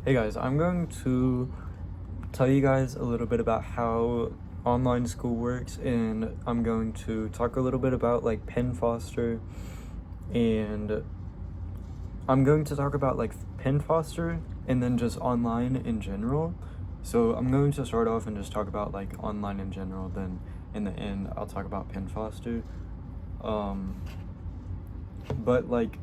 Hey guys, I'm going to tell you guys a little bit about how online school works, and I'm going to talk a little bit about like Penn Foster, and I'm going to talk about like Penn Foster and then just online in general. So I'm going to start off and just talk about like online in general, then in the end I'll talk about Penn Foster. But like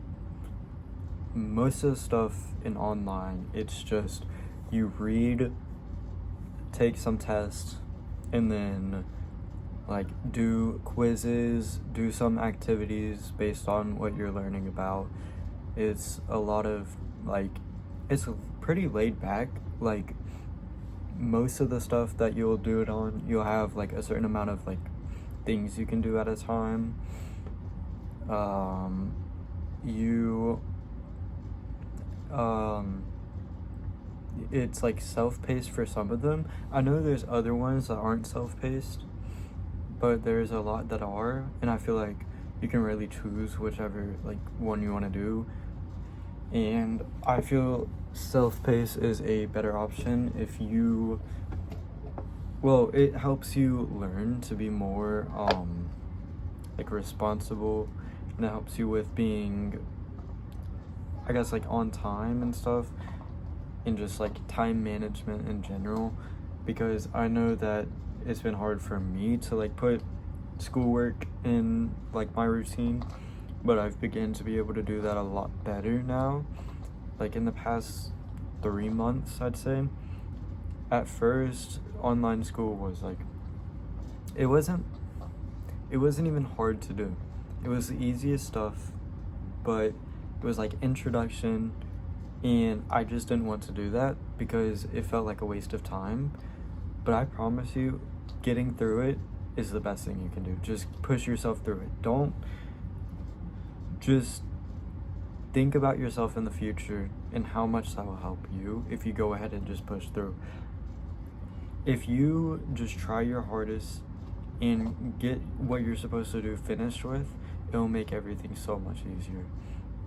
most of the stuff in online, it's just you read, take some tests, and then like do quizzes, do some activities based on what you're learning about. It's a lot of like, it's pretty laid back. Like most of the stuff that you'll do it on, you'll have like a certain amount of like things you can do at a time. You it's like self-paced for some of them. I know there's other ones that aren't self-paced, but there's a lot that are, and I feel like you can really choose whichever like one you want to do. And I feel self-paced is a better option if you, well, it helps you learn to be more like responsible, and it helps you with being, I guess, like on time and stuff, and just like time management in general, because I know that it's been hard for me to like put schoolwork in like my routine, but I've begun to be able to do that a lot better now, like in the past 3 months, I'd say. At first, online school was like, it wasn't even hard to do. It was the easiest stuff, but it was like introduction, and I just didn't want to do that because it felt like a waste of time. But I promise you, getting through it is the best thing you can do. Just push yourself through it. Don't just think about yourself in the future and how much that will help you if you go ahead and just push through. If you just try your hardest and get what you're supposed to do finished with, it'll make everything so much easier.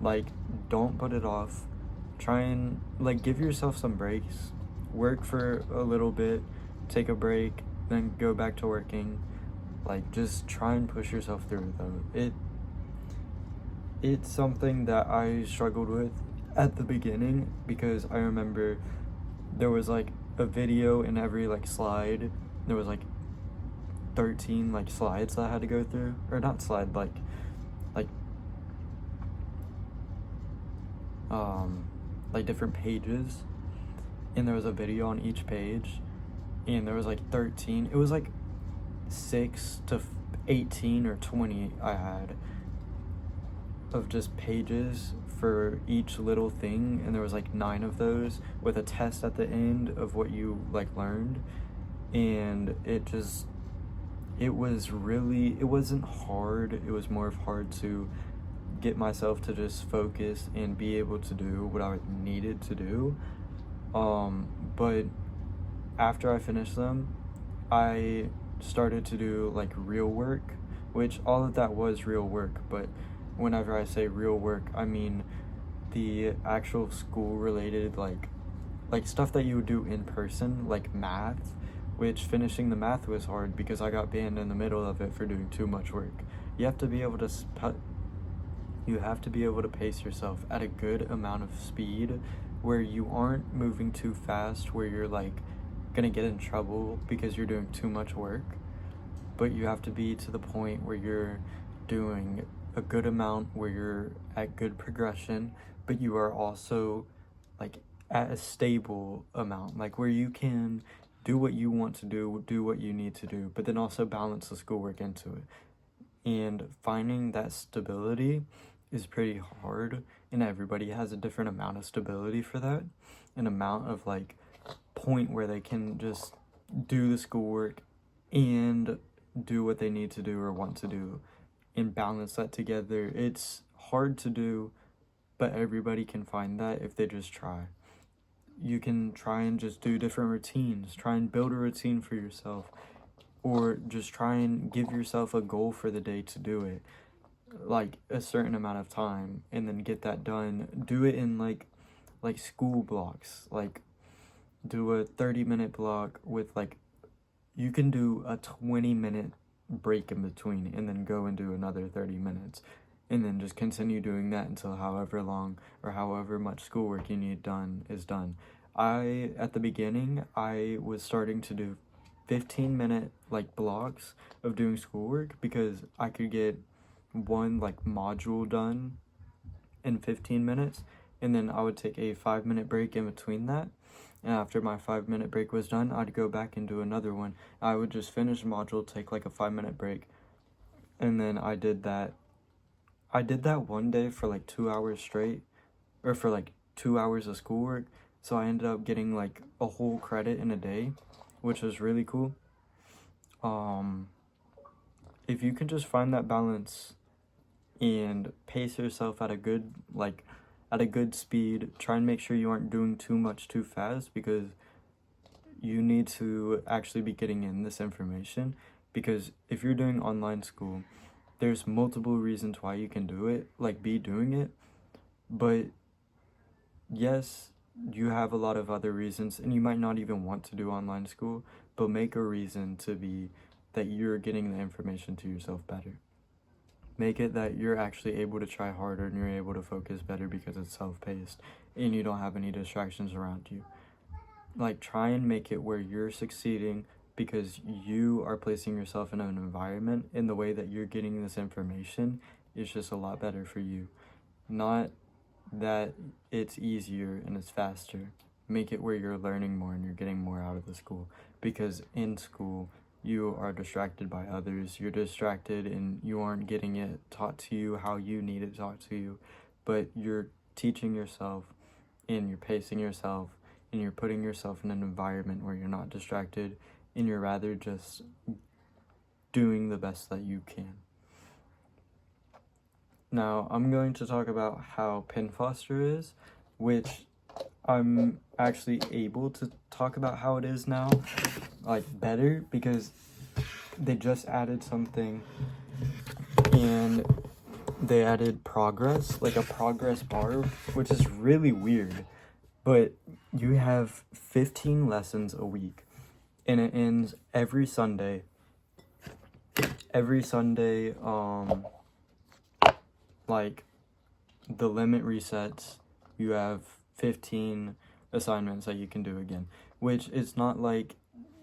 Like, don't put it off. Try and like give yourself some breaks. Work for a little bit, take a break, then go back to working. Like, just try and push yourself through though. It's something that I struggled with at the beginning, because I remember there was like a video in every like slide. There was like 13 like slides that I had to go through, or not slide, like like different pages, and there was a video on each page, and there was like 13, it was like 6 to 18 or 20 I had of just pages for each little thing, and there was like 9 of those with a test at the end of what you like learned. And it wasn't hard, it was more of hard to get myself to just focus and be able to do what I needed to do. But after I finished them, I started to do like real work, which all of that was real work. But whenever I say real work, I mean the actual school related, like stuff that you would do in person, like math, which finishing the math was hard because I got banned in the middle of it for doing too much work. You have to be able to pace yourself at a good amount of speed where you aren't moving too fast, where you're like gonna get in trouble because you're doing too much work. But you have to be to the point where you're doing a good amount, where you're at good progression, but you are also like at a stable amount, like where you can do what you want to do what you need to do, but then also balance the schoolwork into it. And finding that stability is pretty hard, and everybody has a different amount of stability for that, an amount of like point where they can just do the schoolwork and do what they need to do or want to do and balance that together. It's hard to do, but everybody can find that if they just try. You can try and just do different routines, try and build a routine for yourself, or just try and give yourself a goal for the day to do it, like a certain amount of time, and then get that done. Do it in like school blocks, like do a 30-minute block with like, you can do a 20-minute break in between and then go and do another 30 minutes and then just continue doing that until however long or however much schoolwork you need done is done. At the beginning, I was starting to do 15-minute like blocks of doing schoolwork because I could get one like module done in 15 minutes, and then I would take a 5-minute break in between that. And after my 5-minute break was done, I'd go back and do another one. I would just finish the module, take like a 5-minute break, and then I did that. I did that one day for like 2 hours straight, or for like 2 hours of schoolwork. So I ended up getting like a whole credit in a day, which was really cool. If you can just find that balance and pace yourself at a good speed, try and make sure you aren't doing too much too fast, because you need to actually be getting in this information. Because if you're doing online school, there's multiple reasons why you can do it, like be doing it, but yes, you have a lot of other reasons, and you might not even want to do online school, but make a reason to be that you're getting the information to yourself better. Make it that you're actually able to try harder and you're able to focus better because it's self-paced and you don't have any distractions around you. Like, try and make it where you're succeeding because you are placing yourself in an environment, in the way that you're getting this information is just a lot better for you. Not that it's easier and it's faster. Make it where you're learning more and you're getting more out of the school, because in school you are distracted by others. You're distracted and you aren't getting it taught to you how you need it taught to you, but you're teaching yourself and you're pacing yourself and you're putting yourself in an environment where you're not distracted and you're rather just doing the best that you can. Now, I'm going to talk about how Penn is, which I'm actually able to talk about how it is now, like, better, because they just added something, and they added progress, like a progress bar, which is really weird, but you have 15 lessons a week, and it ends every Sunday. Like, the limit resets, you have 15 assignments that you can do again, which is not like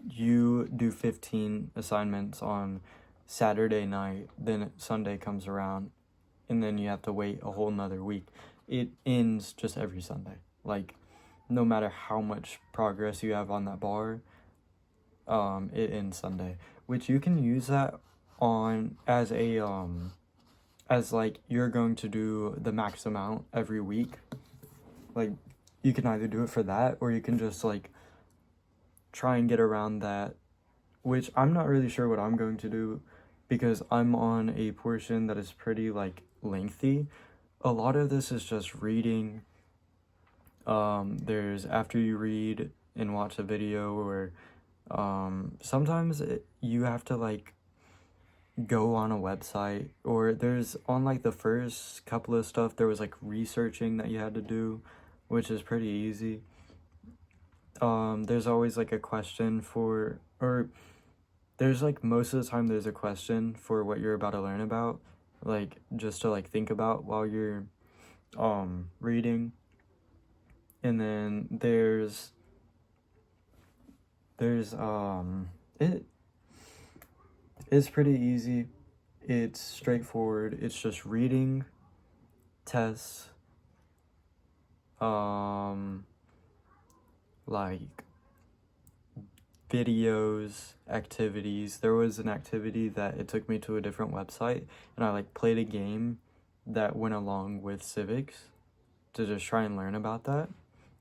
you do 15 assignments on Saturday night, then Sunday comes around, and then you have to wait a whole nother week. It ends just every Sunday. Like, no matter how much progress you have on that bar, it ends Sunday, which you can use that on as a, as like you're going to do the max amount every week. Like, you can either do it for that, or you can just like try and get around that, which I'm not really sure what I'm going to do, because I'm on a portion that is pretty like lengthy. A lot of this is just reading. There's after you read and watch a video, or sometimes you have to like go on a website, or there's on like the first couple of stuff there was like researching that you had to do, which is pretty easy. There's always like a question for, or there's like most of the time there's a question for what you're about to learn about, like just to like think about while you're reading. And then there's it's pretty easy. It's straightforward. It's just reading, tests, like videos, activities. There was an activity that it took me to a different website, and I like played a game that went along with civics to just try and learn about that.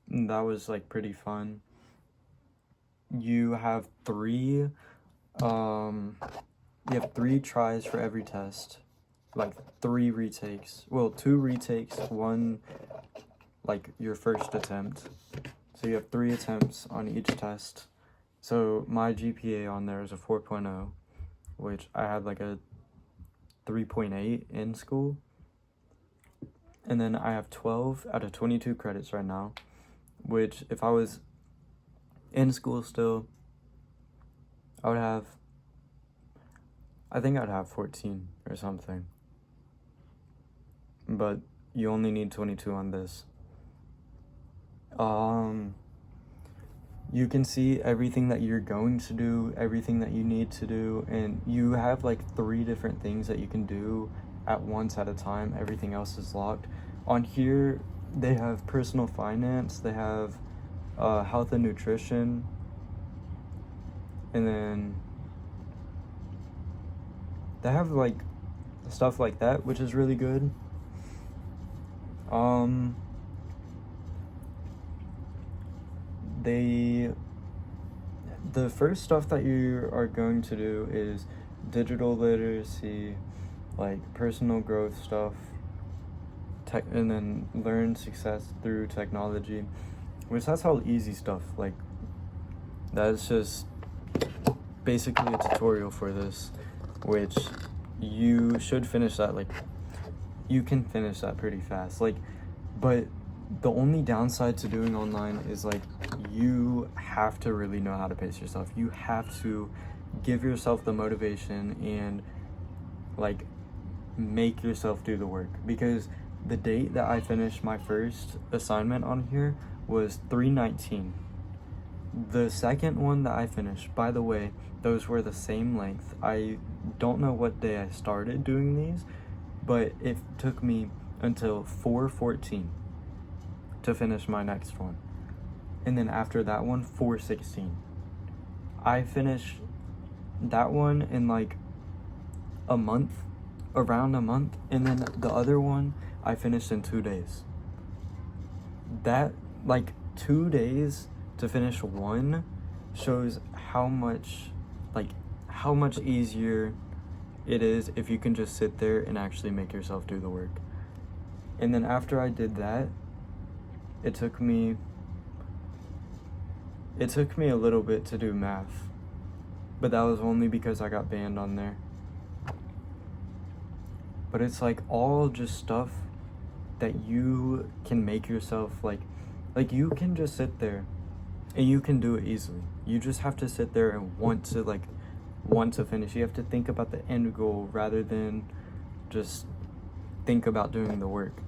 And that was like pretty fun. You have three tries for every test, like 3 retakes. Well, 2 retakes, 1 like your first attempt. So you have 3 attempts on each test. So my GPA on there is a 4.0, which I had like a 3.8 in school. And then I have 12 out of 22 credits right now, which if I was in school still, I think I'd have 14 or something. But you only need 22 on this. You can see everything that you're going to do, everything that you need to do, and you have like 3 different things that you can do at once at a time. Everything else is locked. On here, they have personal finance, they have health and nutrition, and then they have like stuff like that, which is really good. The first stuff that you are going to do is digital literacy, like personal growth stuff, and then learn success through technology, which that's all easy stuff. Like, that's just basically a tutorial for this, which you should finish that. Like, you can finish that pretty fast. Like, but the only downside to doing online is like you have to really know how to pace yourself. You have to give yourself the motivation and like make yourself do the work, because the date that I finished my first assignment on here was 3/19. The second one that I finished, by the way, those were the same length. I don't know what day I started doing these, but it took me until 4/14 to finish my next one. And then after that one, 4/16. I finished that one in like a month, around a month, and then the other one I finished in 2 days. That, like, 2 days to finish one shows how much easier it is if you can just sit there and actually make yourself do the work. And then after I did that, it took me a little bit to do math, but that was only because I got banned on there. But it's like all just stuff that you can make yourself like you can just sit there and you can do it easily. You just have to sit there and want to finish. You have to think about the end goal rather than just think about doing the work.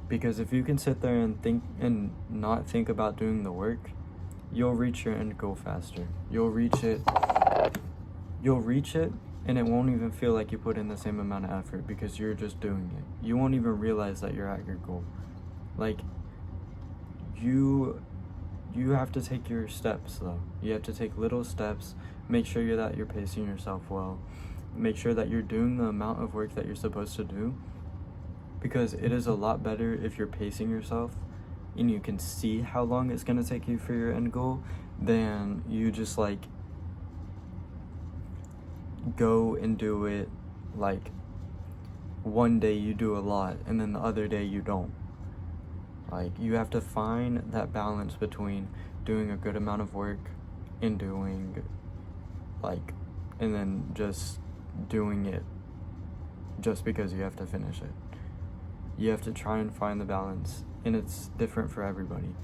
Because if you can sit there and think and not think about doing the work, you'll reach your end goal faster. You'll reach it, and it won't even feel like you put in the same amount of effort because you're just doing it. You won't even realize that you're at your goal. Like, you have to take your steps, though. You have to take little steps. Make sure that you're pacing yourself well. Make sure that you're doing the amount of work that you're supposed to do, because it is a lot better if you're pacing yourself and you can see how long it's going to take you for your end goal than you just like go and do it. Like, one day you do a lot and then the other day you don't. Like, you have to find that balance between doing a good amount of work and and then just doing it just because you have to finish it. You have to try and find the balance, and it's different for everybody.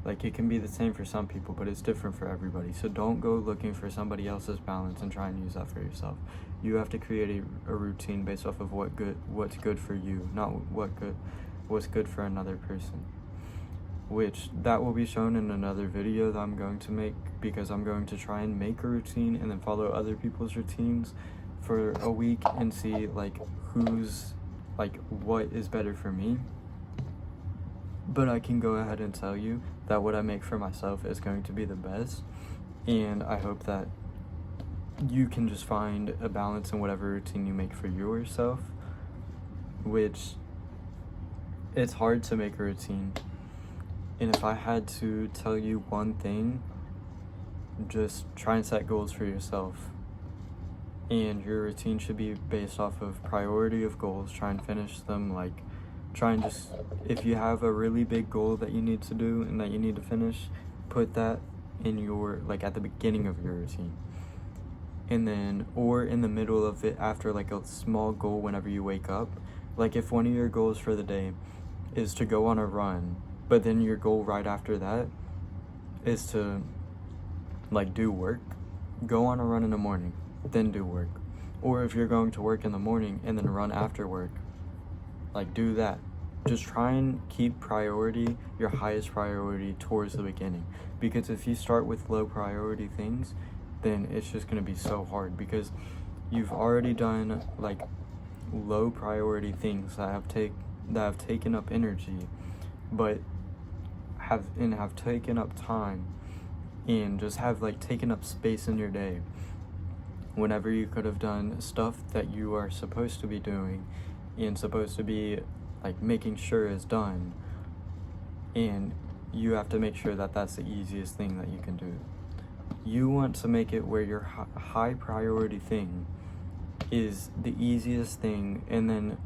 Like, it can be the same for some people, but it's different for everybody. So don't go looking for somebody else's balance and try and use that for yourself. You have to create a routine based off of what's good for you, not what's good for another person. Which that will be shown in another video that I'm going to make, because I'm going to try and make a routine and then follow other people's routines for a week and see what is better for me. But I can go ahead and tell you that what I make for myself is going to be the best, and I hope that you can just find a balance in whatever routine you make for yourself, which it's hard to make a routine. And if I had to tell you one thing, just try and set goals for yourself. And your routine should be based off of priority of goals. Try and finish them. If you have a really big goal that you need to do and that you need to finish, put that in your, at the beginning of your routine. And then, or in the middle of it, after a small goal whenever you wake up. Like, if one of your goals for the day is to go on a run, but then your goal right after that is to like do work, go on a run in the morning, then do work. Or if you're going to work in the morning and then run after work, like do that. Just try and keep priority, your highest priority, towards the beginning. Because if you start with low priority things, then it's just going to be so hard, because you've already done like low priority things that have taken up energy, but have taken up time, and just have like taken up space in your day, whenever you could have done stuff that you are supposed to be doing and supposed to be like making sure is done, and you have to make sure that that's the easiest thing that you can do. You want to make it where your high priority thing is the easiest thing, and then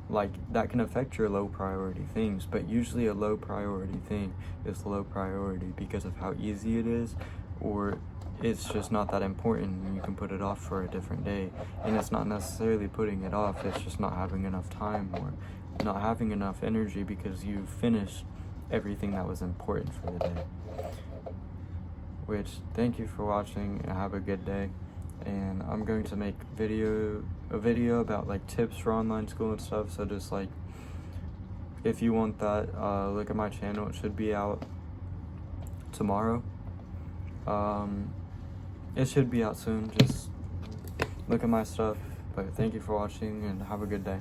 like that can affect your low priority things, but usually a low priority thing is low priority because of how easy it is, or it's just not that important and you can put it off for a different day. And it's not necessarily putting it off, it's just not having enough time or not having enough energy because you finished everything that was important for the day. Which, thank you for watching and have a good day. And I'm going to make a video about like tips for online school and stuff, so just like if you want that, look at my channel. It should be out tomorrow. It should be out soon. Just look at my stuff. But thank you for watching and have a good day.